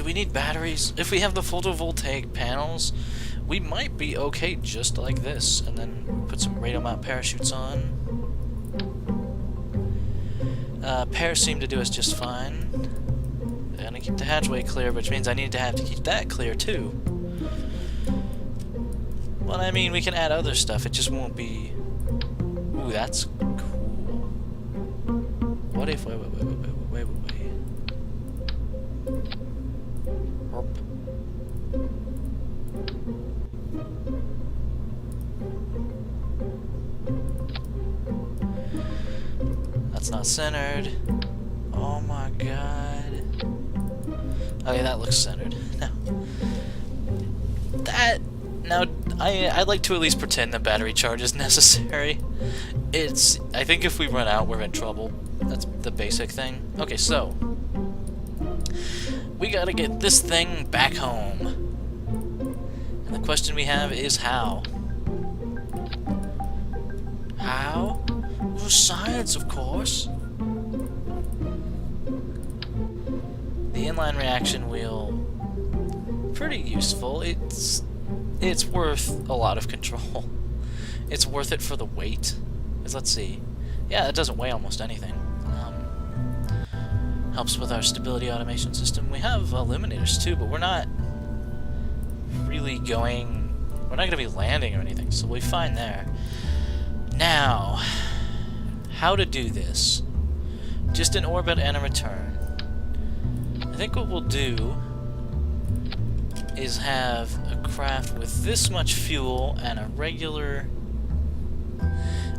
Do we need batteries? If we have the photovoltaic panels, we might be okay just like this. And then put some radial mount parachutes on. Pairs seem to do us just fine. I'm gonna keep the hatchway clear, which means I need to have to keep that clear too. Well, I mean, we can add other stuff, it just won't be... Ooh, that's cool. What if... Wait. Herp. That's not centered. Oh my god. Okay, that looks centered. Now, I'd like to at least pretend the battery charge is necessary. I think if we run out, we're in trouble. That's the basic thing. Okay, so we gotta get this thing back home. And the question we have is how? How? Well, science, of course. The inline reaction wheel, pretty useful. It's worth a lot of control. It's worth it for the weight. Because let's see. Yeah, it doesn't weigh almost anything. Helps with our stability automation system. We have illuminators too, but we're not really going... We're not going to be landing or anything, so we'll be fine there. Now, how to do this? Just an orbit and a return. I think what we'll do is have a craft with this much fuel and a regular...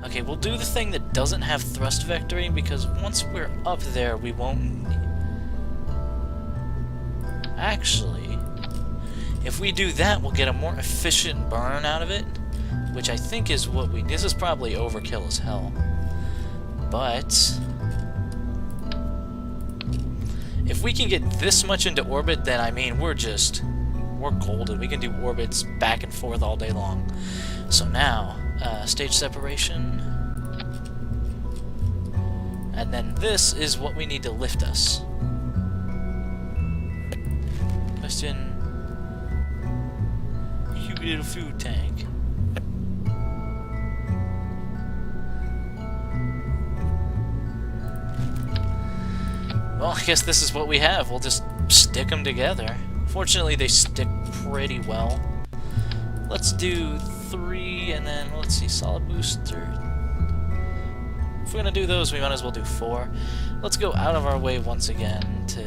Okay, we'll do the thing that doesn't have thrust vectoring, because once we're up there, we won't... Actually, if we do that, we'll get a more efficient burn out of it, which I think is what we... This is probably overkill as hell. But... if we can get this much into orbit, then, I mean, we're golden. We can do orbits back and forth all day long. So now, stage separation. And then this is what we need to lift us. Question. Cute little food tank. Well, I guess this is what we have. We'll just stick them together. Fortunately, they stick pretty well. Let's do 3, and then, let's see, solid booster. If we're gonna do those, we might as well do 4. Let's go out of our way once again to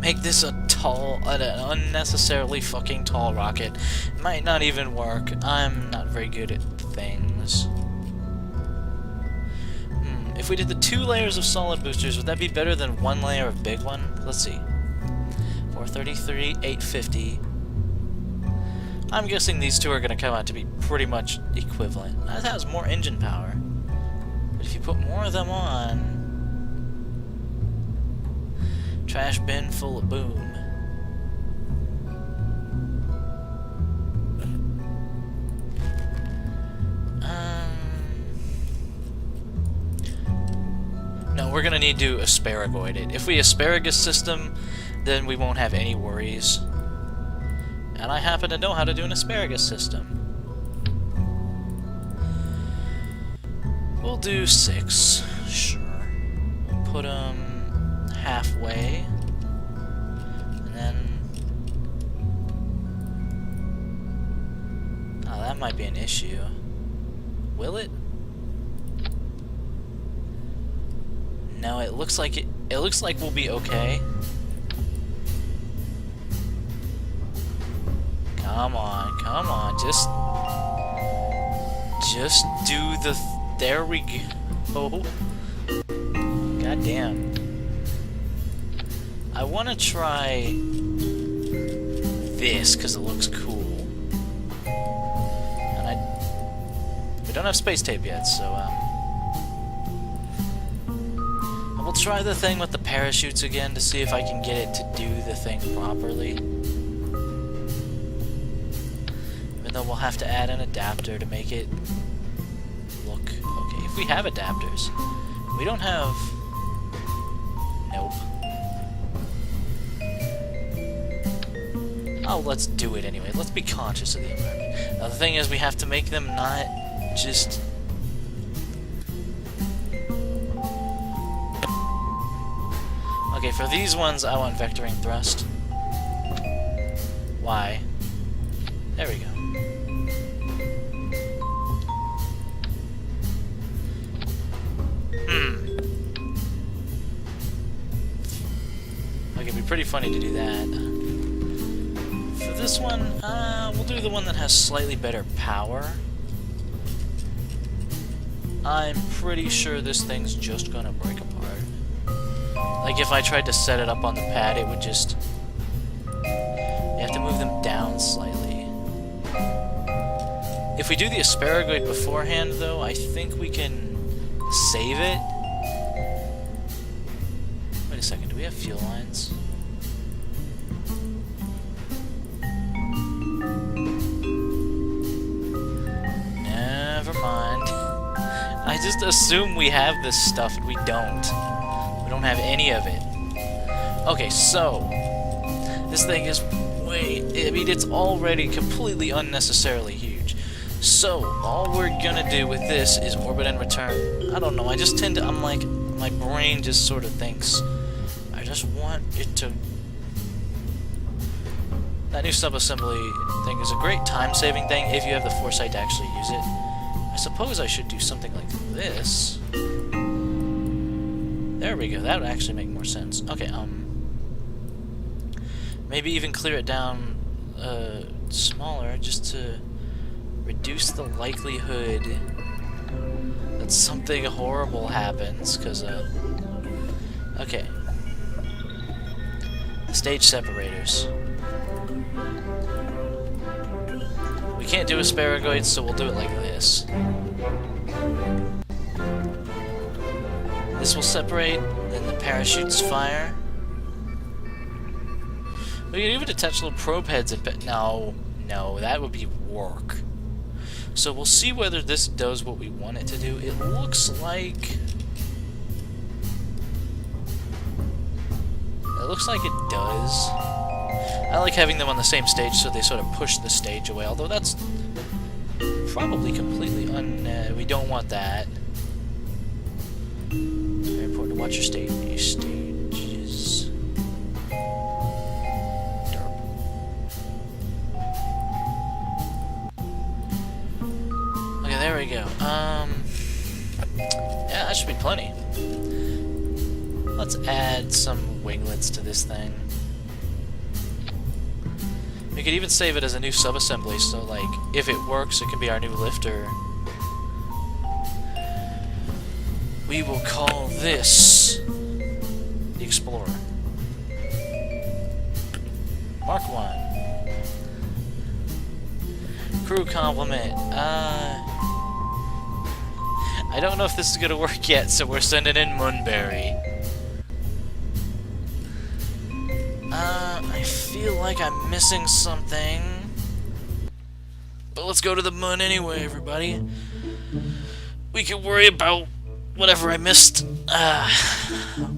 make this an unnecessarily fucking tall rocket. It might not even work. I'm not very good at things. If we did the 2 layers of solid boosters, would that be better than 1 layer of big one? Let's see. 433, 850. I'm guessing these 2 are going to come out to be pretty much equivalent. That has more engine power. But if you put more of them on... Trash bin full of boom. No, we're going to need to asparagoid it. If we asparagus system, then we won't have any worries. And I happen to know how to do an asparagus system. We'll do 6, sure. We'll put them halfway. And then... Oh, that might be an issue. Will it? No, it looks like it looks like we'll be okay. Come on, just do the... There we go. God damn. I want to try this, because it looks cool. And we don't have space tape yet, so, we'll try the thing with the parachutes again to see if I can get it to do the thing properly. Though we'll have to add an adapter to make it look okay. If we have adapters. We don't have... Nope. oh, let's do it anyway. Let's be conscious of the environment. Now, the thing is, we have to make them not just... Okay, for these ones, I want vectoring thrust. Why? There we go. Okay, it'd be pretty funny to do that. For this one, we'll do the one that has slightly better power. I'm pretty sure this thing's just gonna break apart. Like, if I tried to set it up on the pad, it would just... You have to move them down slightly. If we do the asparagoid beforehand, though, I think we can save it. Wait a second, do we have fuel lines? Never mind. I just assume we have this stuff, and we don't. We don't have any of it. Okay, so... This thing is I mean, it's already completely unnecessarily huge. So, all we're gonna do with this is orbit and return. I don't know, I just tend to... I'm like... My brain just sort of thinks... I just want it to... That new sub-assembly thing is a great time-saving thing if you have the foresight to actually use it. I suppose I should do something like this. There we go, that would actually make more sense. Okay, maybe even clear it down smaller, just to reduce the likelihood that something horrible happens, because, okay. Stage separators. We can't do asparagoids, so we'll do it like this. This will separate, then the parachutes fire. We can even attach little probe heads and... No, that would be work. So we'll see whether this does what we want it to do. It looks like... It looks like it does. I like having them on the same stage so they sort of push the stage away, although that's probably completely we don't want that. Very important to watch your stages. Okay, there we go. Yeah, that should be plenty. Let's add some winglets to this thing. We could even save it as a new sub-assembly, so, like, if it works, it can be our new lifter. We will call this the Explorer. Mark 1. Crew complement. I don't know if this is gonna work yet, so we're sending in Munberry. I feel like I'm missing something. But let's go to the moon anyway, everybody. We can worry about whatever I missed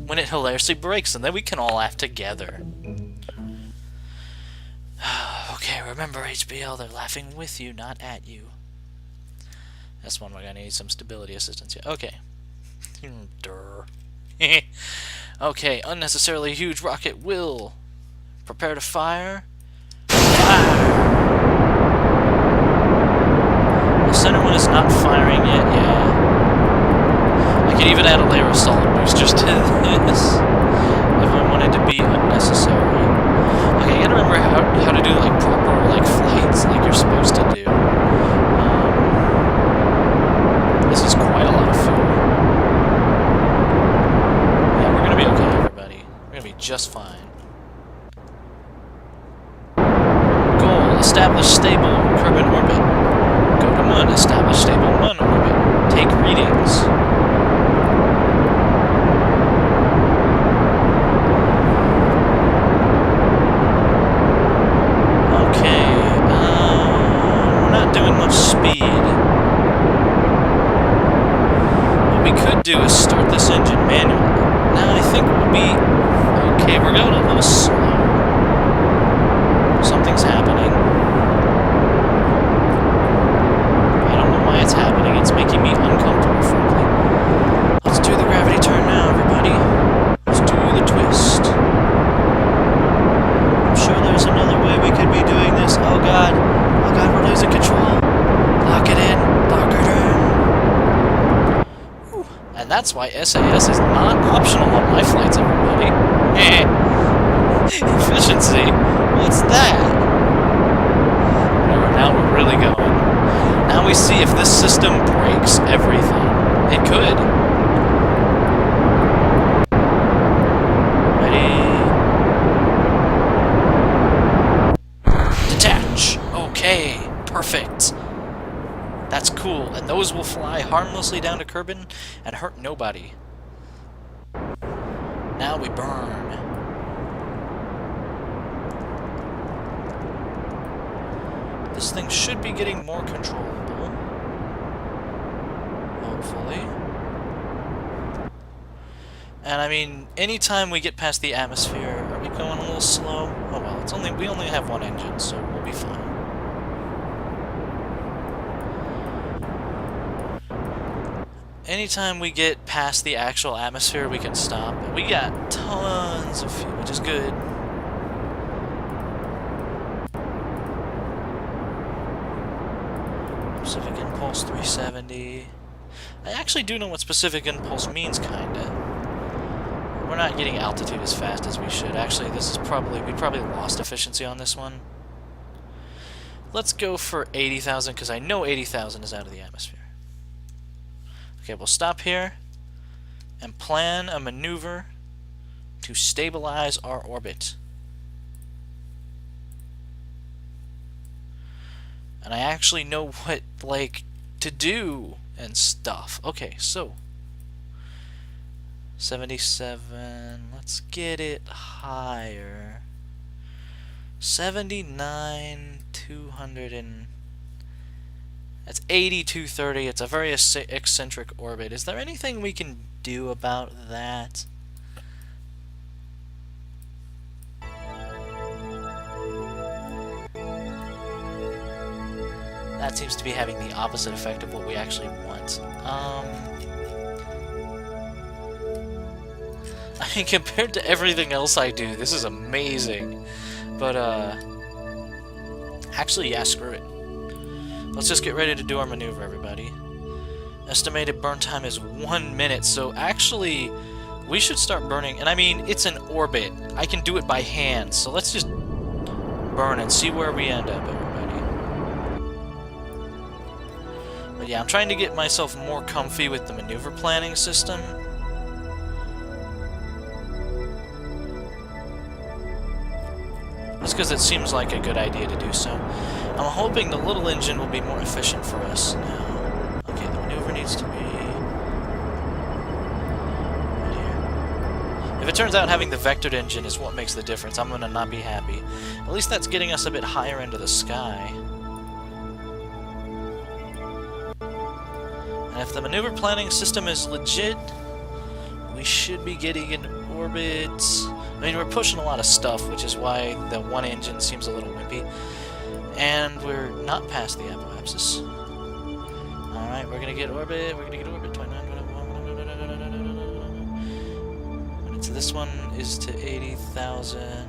when it hilariously breaks, and then we can all laugh together. Okay, remember HBL, they're laughing with you, not at you. That's one we're gonna need some stability assistance here. Okay. Okay, unnecessarily huge rocket will prepare to fire. Fire! The center one is not firing yet, yeah. I could even add a layer of solid boosters to this if I wanted to be unnecessary. Okay, you gotta remember how to do like proper like flights like you're supposed to do. This is quite a lot of fuel. Yeah, we're gonna be okay, everybody. We're gonna be just fine. Goal: establish stable Kerbin orbit. Go to Mun. Establish stable Mun orbit. Take readings. Okay, we're not doing much speed. What we could do is start this engine manually. Now I think we'll be okay. We're going a little slow. Something's happening. I don't know why it's happening. It's making me uncomfortable, frankly. Let's do the gravity turn now, everybody. Let's do the twist. I'm sure there's another way we could be doing this. Oh god. Oh god, we're losing control. Lock it in. Lock it in. Whew. And that's why SAS is not optional on my flights, everybody. Efficiency? What's that? Whatever, now we're really going. Now we see if this system breaks everything. It could. Detach! Okay, perfect. That's cool, and those will fly harmlessly down to Kerbin and hurt nobody. Now we burn. This thing should be getting more controllable. Hopefully. And I mean, anytime we get past the atmosphere, are we going a little slow? Oh well, we only have one engine, so we'll be fine. Anytime we get past the actual atmosphere, we can stop. We got tons of fuel, which is good. Specific Impulse 370. I actually do know what Specific Impulse means, kinda. We're not getting altitude as fast as we should. Actually, we probably lost efficiency on this one. Let's go for 80,000, because I know 80,000 is out of the atmosphere. Okay, we'll stop here and plan a maneuver to stabilize our orbit. And I actually know what, to do and stuff. Okay, so 77, let's get it higher. 79, 200 and... That's 8230. It's a very eccentric orbit. Is there anything we can do about that? That seems to be having the opposite effect of what we actually want. I mean, compared to everything else I do, this is amazing. But, actually, yeah, screw it. Let's just get ready to do our maneuver, everybody. Estimated burn time is 1 minute, so actually, we should start burning. And I mean, it's an orbit. I can do it by hand, so let's just burn and see where we end up, everybody. But yeah, I'm trying to get myself more comfy with the maneuver planning system. Just because it seems like a good idea to do so. I'm hoping the little engine will be more efficient for us now. Okay, the maneuver needs to be right here. If it turns out having the vectored engine is what makes the difference, I'm gonna not be happy. At least that's getting us a bit higher into the sky. And if the maneuver planning system is legit, we should be getting in orbit. I mean, we're pushing a lot of stuff, which is why the one engine seems a little wimpy. And we're not past the apoapsis. Alright, we're gonna get orbit, 29, minutes. This one is to 80,000.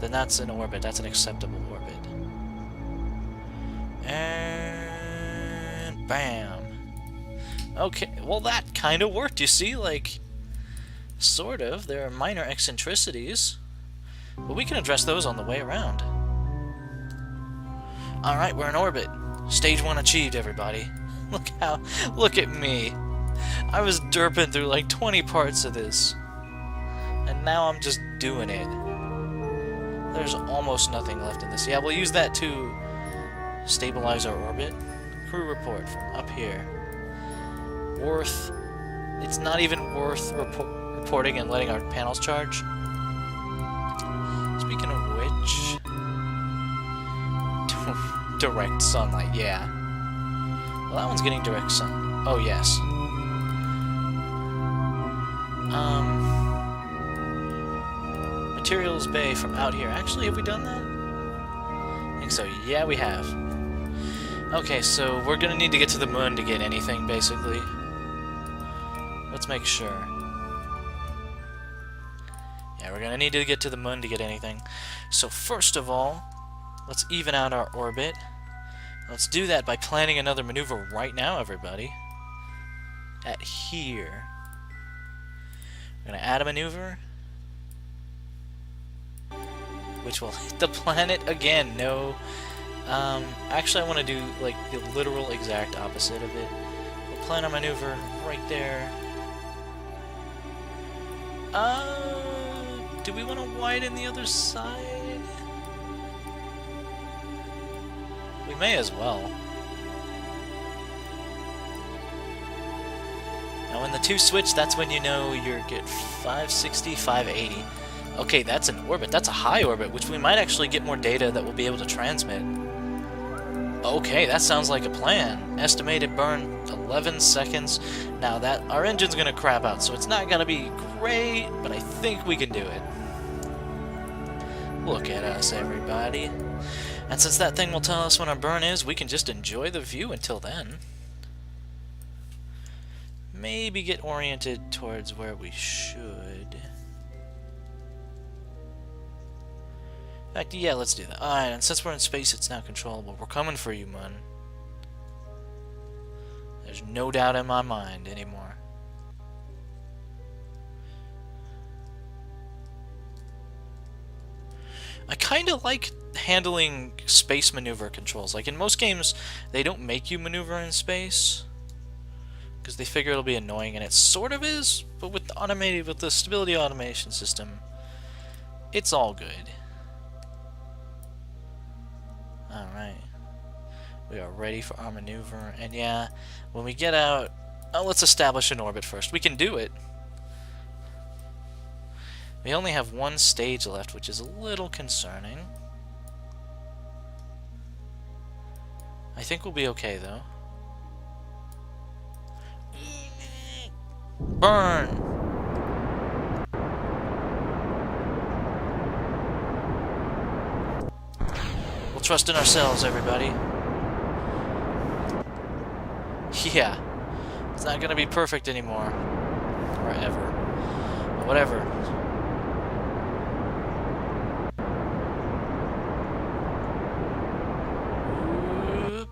Then that's an orbit, that's an acceptable orbit. And bam. Okay, well that kind of worked, you see, sort of. There are minor eccentricities, but we can address those on the way around. Alright, we're in orbit. Stage 1 achieved, everybody. Look at me. I was derping through 20 parts of this, and now I'm just doing it. There's almost nothing left in this. Yeah, we'll use that to stabilize our orbit. Crew report from up here. It's not even worth reporting and letting our panels charge. Speaking of which... direct sunlight, yeah. Well, that one's getting direct sun. Oh, yes. materials bay from out here. Actually, have we done that? I think so. Yeah, we have. Okay, so we're gonna need to get to the moon to get anything, basically. Let's make sure. Yeah, we're gonna need to get to the moon to get anything. So first of all, let's even out our orbit. Let's do that by planning another maneuver right now, everybody. At here. We're gonna add a maneuver, which will hit the planet again. No, actually I want to do like the literal exact opposite of it. We'll plan a maneuver right there. Do we want to widen the other side? We may as well. Now when the two switch, that's when you know you're get 560, 580. Okay, that's an orbit. That's a high orbit, which we might actually get more data that we'll be able to transmit. Okay, that sounds like a plan. Estimated burn 11 seconds. Now that our engine's gonna crap out, so it's not gonna be great, but I think we can do it. Look at us, everybody. And since that thing will tell us when our burn is, we can just enjoy the view until then. Maybe get oriented towards where we should. In fact, yeah, let's do that. Alright, and since we're in space, it's now controllable. We're coming for you, Mun. There's no doubt in my mind anymore. I kind of like handling space maneuver controls. Like, in most games, they don't make you maneuver in space, because they figure it'll be annoying, and it sort of is, but with the stability automation system, it's all good. Alright. We are ready for our maneuver, and yeah, when we get out, let's establish an orbit first. We can do it. We only have one stage left, which is a little concerning. I think we'll be okay, though. Burn! We'll trust in ourselves, everybody. Yeah. It's not gonna be perfect anymore. Or ever. But whatever. Oop.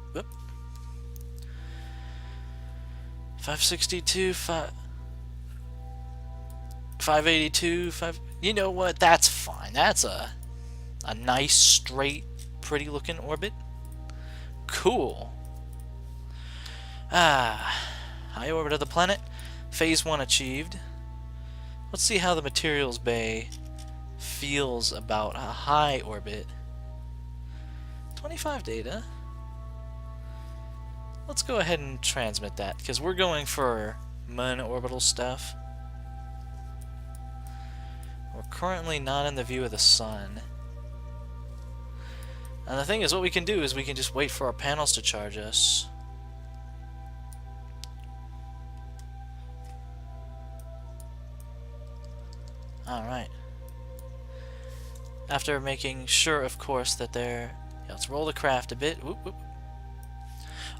562, 582, you know what? That's fine. That's a nice, straight, pretty looking orbit. Cool. High orbit of the planet. Phase 1 achieved. Let's see how the materials bay feels about a high orbit. 25 data. Let's go ahead and transmit that, because we're going for Mun orbital stuff. We're currently not in the view of the sun. And the thing is, what we can do is we can just wait for our panels to charge us. Alright. After making sure, of course, that they're... Yeah, let's roll the craft a bit. Whoop, whoop.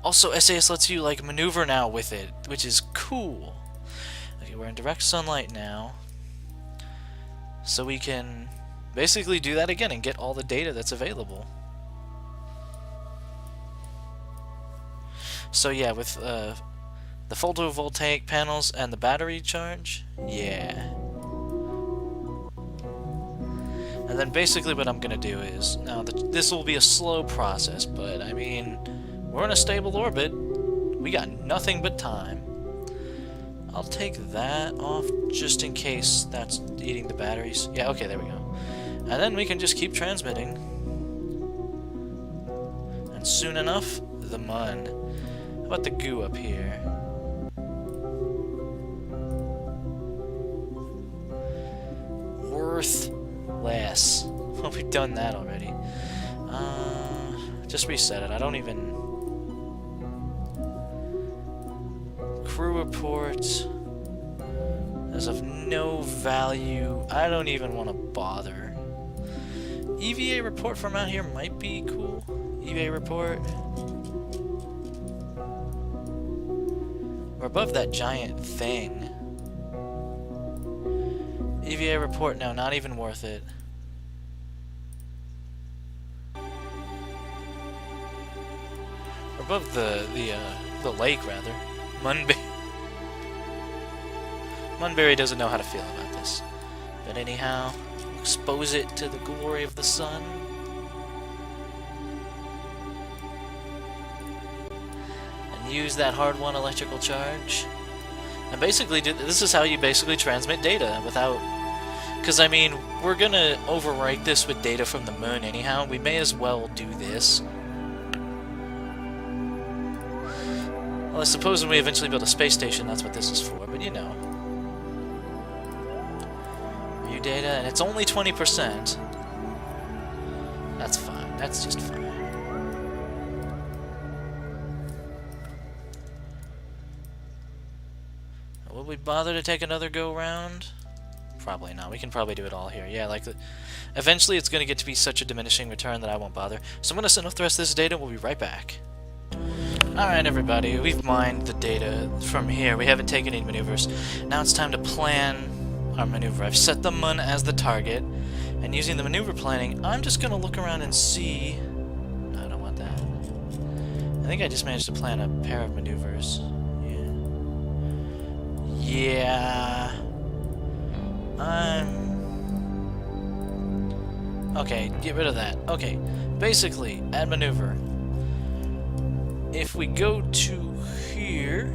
Also, SAS lets you, like, maneuver now with it, which is cool. Okay, we're in direct sunlight now. So we can basically do that again and get all the data that's available. So yeah, with the photovoltaic panels and the battery charge, yeah. And then basically what I'm going to do is, now this will be a slow process, but I mean, we're in a stable orbit. We got nothing but time. I'll take that off just in case that's eating the batteries. Yeah, okay, there we go. And then we can just keep transmitting. And soon enough, the Mun. How about the goo up here? Worthless. Well, we've done that already. Just reset it. I don't even... Crew reports. As of no value. I don't even want to bother. EVA report from out here might be cool. EVA report. We're above that giant thing. EVA report, no, not even worth it. We're above the lake, rather. Munberry doesn't know how to feel about this. But anyhow, expose it to the glory of the sun. And use that hard-won electrical charge. And basically, this is how you basically transmit data without... Because, I mean, we're gonna overwrite this with data from the moon anyhow. We may as well do this. Well, I suppose when we eventually build a space station, that's what this is for, but you know. View data, and it's only 20%. That's fine. That's just fine. Will we bother to take another go-round? Probably not. We can probably do it all here. Yeah, like eventually it's going to get to be such a diminishing return that I won't bother. So I'm going to send off the rest of this data. We'll be right back. Alright, everybody. We've mined the data from here. We haven't taken any maneuvers. Now it's time to plan our maneuver. I've set the Mun as the target. And using the maneuver planning, I'm just going to look around and see... No, I don't want that. I think I just managed to plan a pair of maneuvers. Yeah... Okay, get rid of that. Okay, basically, add maneuver. If we go to here...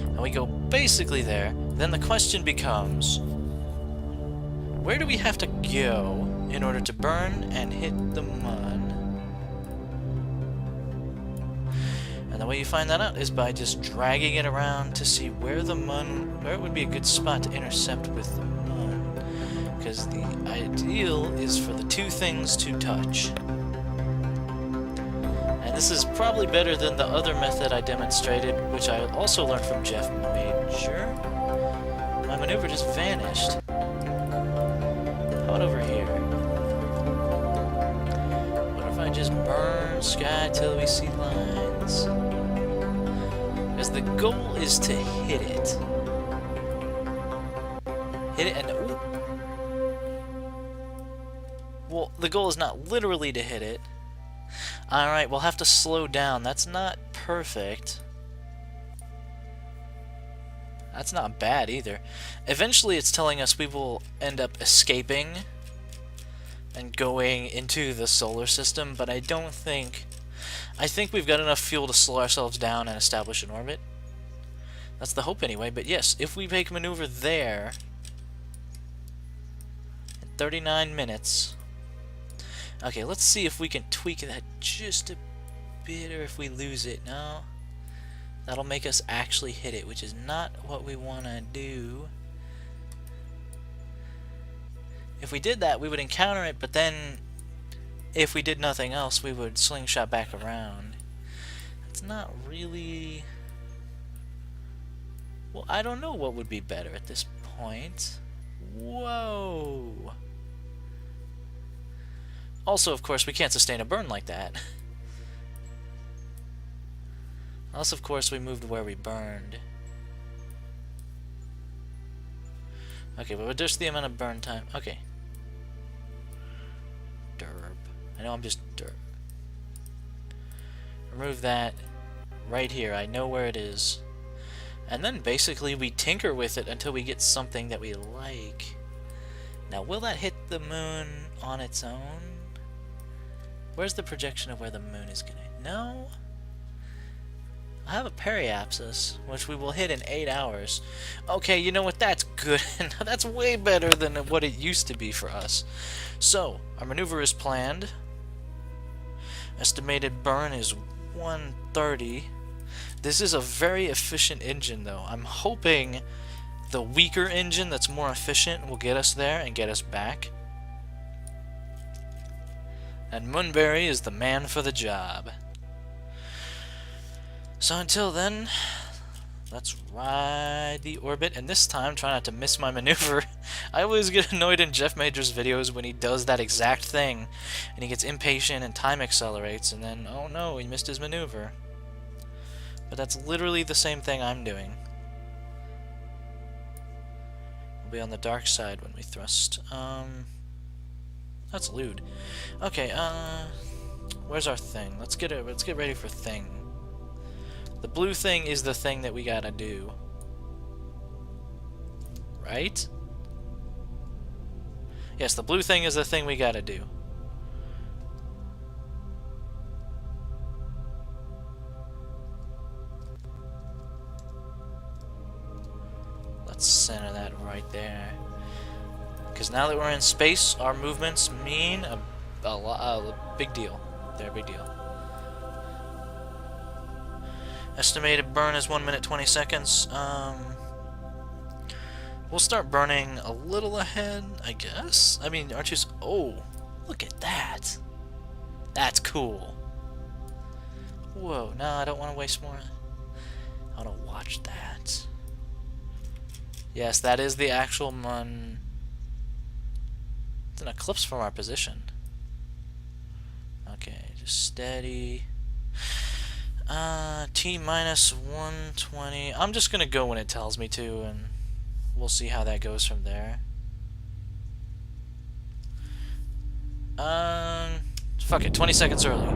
and we go basically there, then the question becomes... where do we have to go in order to burn and hit the Mun? And the way you find that out is by just dragging it around to see where the Mun, where it would be a good spot to intercept with the Mun. Because the ideal is for the two things to touch. And this is probably better than the other method I demonstrated, which I also learned from Jeff Major. My maneuver just vanished. How about over here? What if I just burn sky till we see lines? Because the goal is to hit it. Hit it and... Ooh. Well, the goal is not literally to hit it. Alright, we'll have to slow down. That's not perfect. That's not bad either. Eventually it's telling us we will end up escaping and going into the solar system, but I don't think... I think we've got enough fuel to slow ourselves down and establish an orbit. That's the hope anyway, but yes, if we make maneuver there in 39 minutes... Okay, let's see if we can tweak that just a bit, or if we lose it. No. That'll make us actually hit it, which is not what we want to do. If we did that, we would encounter it, but then if we did nothing else, we would slingshot back around. It's not really... Well, I don't know what would be better at this point. Whoa! Also, of course, we can't sustain a burn like that. Unless, of course, we moved where we burned. Okay, but reduce the amount of burn time. Okay. Derp. I know I'm just derp. Remove that right here. I know where it is. And then basically we tinker with it until we get something that we like. Now, will that hit the moon on its own? Where's the projection of where the moon is gonna... No? I have a periapsis, which we will hit in 8 hours. Okay, you know what? That's good. That's way better than what it used to be for us. So, our maneuver is planned. Estimated burn is 130. This is a very efficient engine, though. I'm hoping the weaker engine that's more efficient will get us there and get us back. And Munberry is the man for the job. So until then, Let's ride the orbit, and this time try not to miss my maneuver. I always get annoyed in Jeff Major's videos when he does that exact thing, and he gets impatient and time accelerates, and then, oh no, he missed his maneuver. But that's literally the same thing I'm doing. We'll be on the dark side when we thrust. That's lewd. Okay, where's our thing? Let's get ready for thing. The blue thing is the thing that we gotta do. Right? Yes, the blue thing is the thing we gotta do. Let's center that right there. Because now that we're in space, our movements mean a big deal. They're a big deal. Estimated burn is 1 minute 20 seconds. We'll start burning a little ahead, I guess. I mean, aren't you? Oh, look at that. That's cool. Whoa, no, I don't want to waste more. I want to watch that. Yes, that is the actual Mun. It's an eclipse from our position. Okay, just steady. T minus 120. I'm just gonna go when it tells me to, and we'll see how that goes from there. Fuck it, 20 seconds early.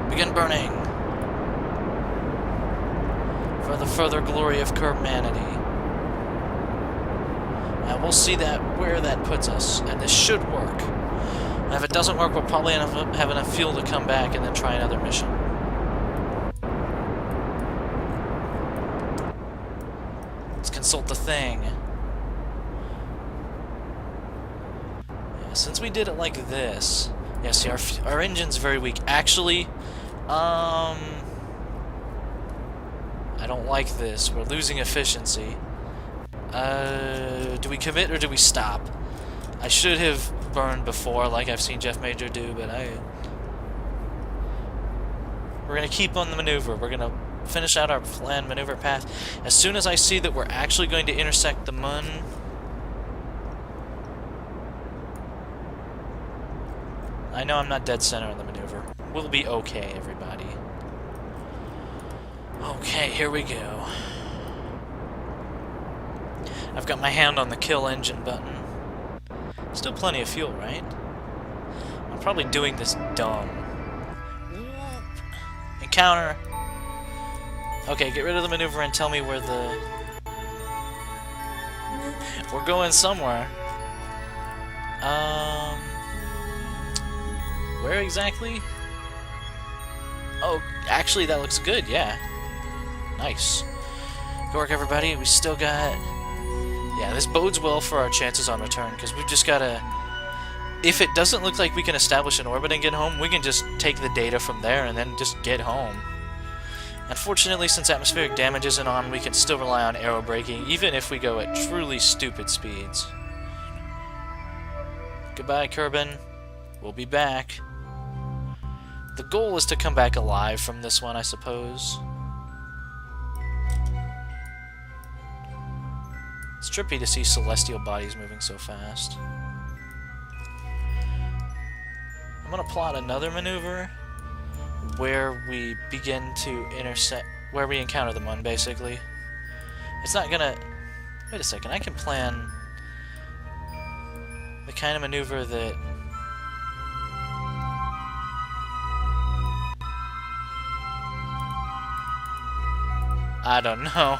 Begin burning. For the further glory of Kerbmanity. And we'll see where that puts us, and this should work. And if it doesn't work, we'll probably have enough fuel to come back and then try another mission. Let's consult the thing. Yeah, since we did it like this, yeah, see, our engine's very weak. Actually, I don't like this. We're losing efficiency. Do we commit or do we stop? I should have burned before, like I've seen Jeff Major do, but we're gonna keep on the maneuver. We're gonna finish out our planned maneuver path. As soon as I see that we're actually going to intersect the Mun, I know I'm not dead center in the maneuver. We'll be okay, everybody. Okay, here we go. I've got my hand on the kill engine button. Still plenty of fuel, right? I'm probably doing this dumb. Encounter. Okay, get rid of the maneuver and tell me where the... We're going somewhere. Where exactly? Oh, actually that looks good, yeah. Nice. Good work, everybody. We still got... Yeah, this bodes well for our chances on return, because we've just gotta... If it doesn't look like we can establish an orbit and get home, we can just take the data from there and then just get home. Unfortunately, since atmospheric damage isn't on, we can still rely on aero braking, even if we go at truly stupid speeds. Goodbye, Kerbin. We'll be back. The goal is to come back alive from this one, I suppose. It's trippy to see celestial bodies moving so fast. I'm gonna plot another maneuver where we begin to intersect, where we encounter the Mun, basically. It's not gonna... Wait a second, I can plan the kind of maneuver that... I don't know.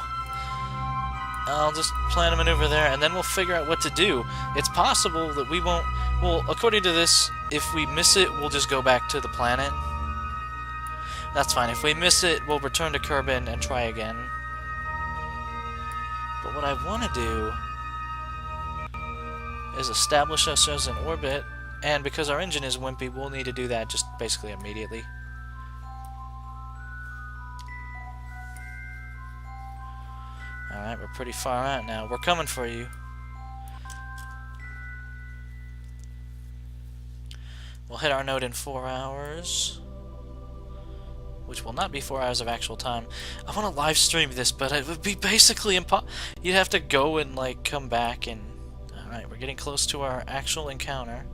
I'll just plan a maneuver there, and then we'll figure out what to do. It's possible that we won't... Well, according to this, if we miss it, we'll just go back to the planet. That's fine. If we miss it, we'll return to Kerbin and try again. But what I want to do is establish us as an orbit, and because our engine is wimpy, we'll need to do that just basically immediately. Alright, we're pretty far out now. We're coming for you. We'll hit our node in 4 hours. which will not be 4 hours of actual time. I want to live stream this, but it would be basically impossible. You'd have to go and, like, come back and... Alright, we're getting close to our actual encounter.